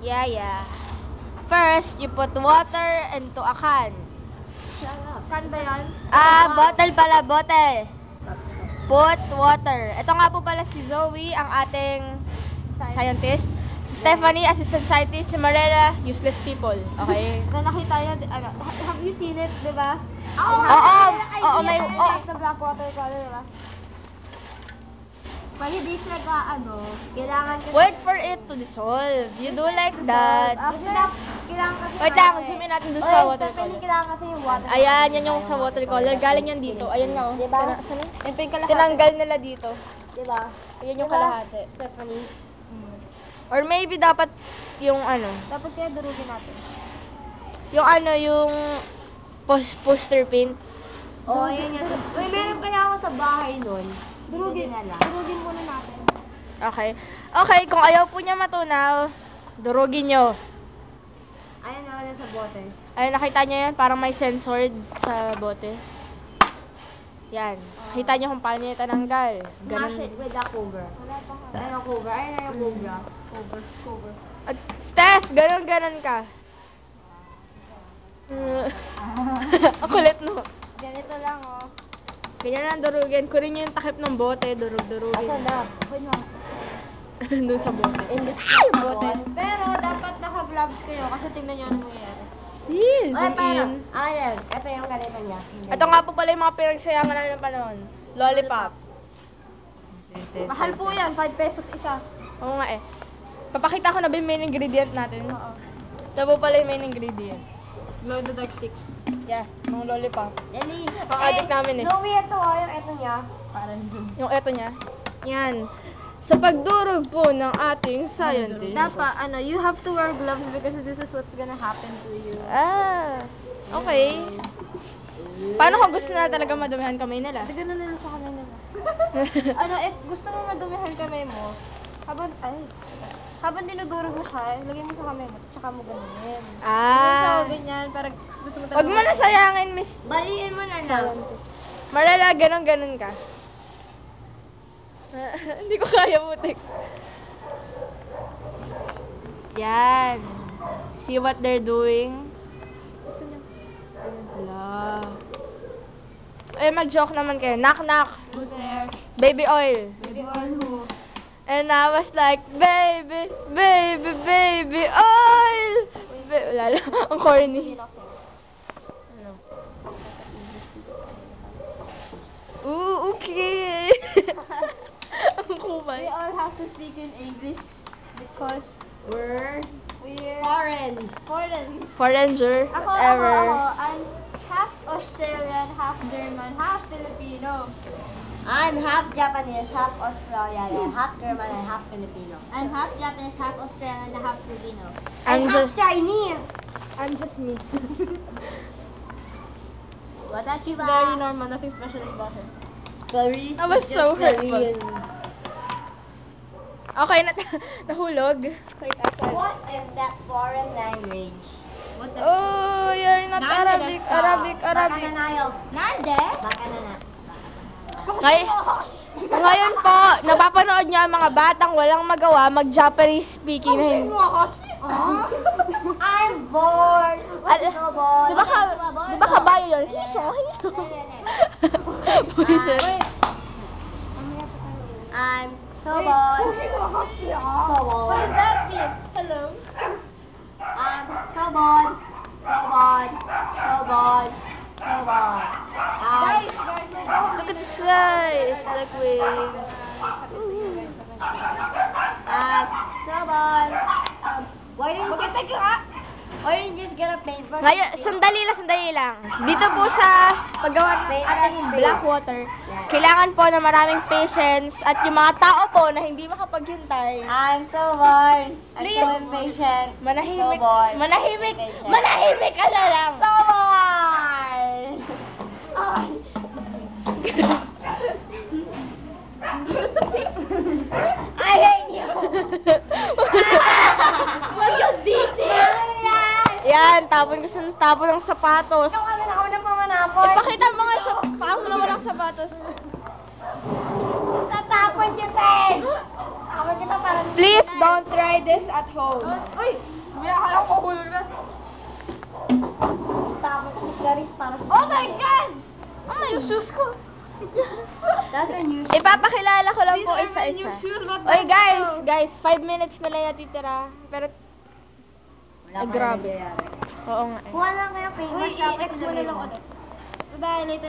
Yeah. First, you put water into a can. Can ba yan? Bottle pala, bottle. Put water. Ito nga po pala si Zoe, ang ating scientist. Si Stephanie, assistant scientist. Si Marela, useless people. Okay? Na nakita yun, have you seen it, di ba? Oo, may... Like the black water color, di ba? Pag hindi siya kailangan kasi... Wait for it to dissolve. You do like that. Kailangan kasi... Wait lang, zoom in natin doon sa watercolor. Kailangan kasi yung water. Ayan, yan yung sa watercolor. Galing yan dito. Ayan nga, oh. Diba? Saan? Yan pa yung kalahati. Tinanggal nila dito. Diba? Ayan yung kalahati. Stephanie. Or maybe dapat yung Dapat kaya durugin natin. yung poster paint. Oo, yan yan. Uy, meron kaya ako sa bahay nun. Durugin muna natin. Okay, kung ayaw po niya matunaw, durugin nyo. Ayan na sa bote. Ayun, nakita niyo yan? Parang may sensor sa bote. Yan. Nakita niyo kung paano niya tinanggal. Mash it with the cover. Ayan ang cover. Ayan na yung cover. Cover. At Steph, ganun ka. Ang kulit no. Ganito lang, oh. Ganyan lang durugin. Kunin niyo yung takip ng bote, durug-durugin. Asa na? Pwede mo. Doon sa bote. Bote. Pero dapat naka-gloves kayo kasi tingnan niyo ano mangyayari. Yes, zoom in. Ayan. Ito yung ganito niya. Ito nga po pala yung mga pinagsayangan namin ng panahon. Lollipop. Mahal po yan. 5 pesos isa. Oo nga eh. Papakita ko na ba yung main ingredient natin? Oo. Ito po pala yung main ingredient. Glow in the dark sticks. Yeah, mga lollipop. Dali. Ang addict namin eh. Zoe, ito yung ito niya. Parang dun. Yung eto niya. Yan. Sa pagdurog po ng ating scientist. Dapat, you have to wear gloves because this is what's gonna happen to you. Okay. Paano kung gusto na talaga madumihan kamay nila? Ganun na lang sa kamay nila. If gusto mo madumihan kamay mo, habang dinudurog mo siya, lagay mo sa kamay mo, tsaka mo ganunin. So, ganyan, para gusto mo talaga. Wag mo na sayangin, Miss. Baliin mo na lang. Marala, ganun ka. Hindi ko kaya, butik. Yan. See what they're doing? Wala. Mag-joke naman kayo. Knock, knock. Who's there? Baby oil. Baby oil who? And I was like, baby oil! Wala lang. Ang corny. Ooh, okay. Ang kupal. We all have to speak in English because we're foreign. Foreigner, ever. I'm half Australian, half German, half Filipino. I'm half Japanese, half Australian, and half German, and half Filipino. I'm half Japanese, half Australian, and half Filipino. I'm half just Chinese. I'm just me. Watashi wa Very normal, nothing special about her. very. I was so hurtful. very- Okay, nahulog. What is that foreign language? Oh, you're not Arabic. Baka na nayo. Nande? Baka na na. Ngayon po, napapanood niya ang mga batang walang magawa mag-Japanese speaking na hindi. I'm bored. What's so bored? Di ba kabayo yun? Hiso. Bullshit. I'm so bored. So bored. What does that mean? Hello? I'm so bored. So bored. So bored. So bored. Guys, Look at the size. Like waves. I'm so bored. Why don't you just get a paintbrush? Ngayon, sandali lang. Dito po sa paggawa ng ating black water, kailangan po na maraming patience at yung mga tao po na hindi makapaghintay. I'm so bored. I'm Please. so impatient. Manahimik, So bored. manahimik ka na lang. So bored. I hate you. Yan, tapon ng sapatos. Ako na pamanapon. Ipakita mo nga sa paano naman ang sapatos. Tatapon yung ten. Ako Bakit kita parang... Please don't try this at home. Uy! May akala ko kukulong na. Tapos ni Clarice parang... Oh my God! Yung shoes ko. That's a new Ipapakilala ko lang These po are my isa-isa. new shoes. What Oy the guys, hell? guys, 5 minutes na lang natitira. Pero, Wala ay, pa grabe. nangyayari. Oo nga eh. Kuha lang kayo famous Uy, topic i-ex mo na lang ulit. Bye-bye, later.